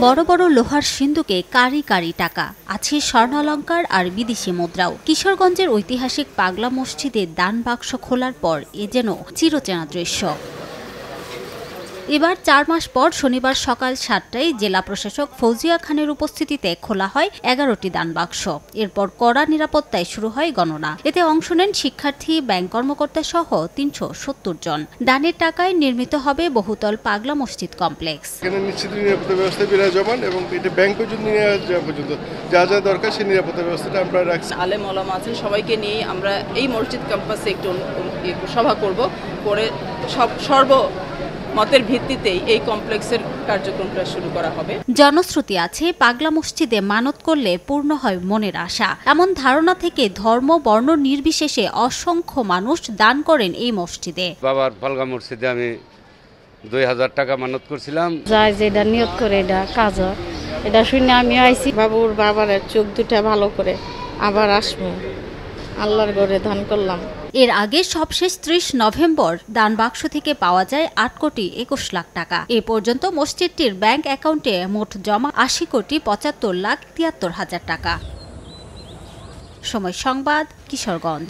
বড় বড় লোহার সিন্দুকে কারি কারি টাকা, আছে স্বর্ণালঙ্কার আর বিদেশি মুদ্রাও। কিশোরগঞ্জের ঐতিহাসিক পাগলা মসজিদে দান বাক্স খোলার পর এ যেন চিরচেনা দৃশ্য। এবার ৪ মাস পর শনিবার সকাল ৭টায় জেলা প্রশাসক ফৌজিয়া খানের উপস্থিতিতে খোলা হয় ১১টি দান বাক্স। এরপর কড়া নিরাপত্তায় শুরু হয় গণনা। এতে অংশ নেন শিক্ষার্থী, ব্যাংক কর্মকর্তা সহ ৩৭০ জন। দানের টাকায় নির্মিত হবে বহুতল পাগলা মসজিদ কমপ্লেক্স। এখানে নিশ্চিত নিরাপত্তা ব্যবস্থা বিরাজমান এবং এটা ব্যাংক পর্যন্ত নিয়ে যাওয়া পর্যন্ত যা যা দরকার সেই নিরাপত্তা ব্যবস্থাটা আমরা রাখছি। আলেম ওলামা আছেন, সবাইকে নিয়ে আমরা এই মসজিদ ক্যাম্পাসে একটু সভা করব, করে সর্ব মতের ভিত্তিতেই এই কমপ্লেক্সের কার্যক্রমটা শুরু করা হবে। জনশ্রুতি আছে পাগলা মসজিদে মানত করলে পূর্ণ হয় মনের আশা। এমন ধারণা থেকে ধর্ম বর্ণ নির্বিশেষে অসংখ্য মানুষ দান করেন এই মসজিদে। বাবার পাগলা মসজিদে আমি ২০০০ টাকা মানত করছিলাম। যাই যেটা নিয়ত করে এটা কাজ হয়, এটা শুনে আমি আইছি। বাবার চোখ দুটা ভালো করে আবার আসবো, আল্লাহর ঘরে দান করলাম। এর আগে সবশেষ ৩০ নভেম্বর দান বাক্স থেকে পাওয়া যায় ৮ কোটি ২১ লাখ টাকা। এ পর্যন্ত মসজিদটির ব্যাংক অ্যাকাউন্টে মোট জমা ৮০ কোটি ৭৫ লাখ ৭৩ হাজার টাকা। সময় সংবাদ, কিশোরগঞ্জ।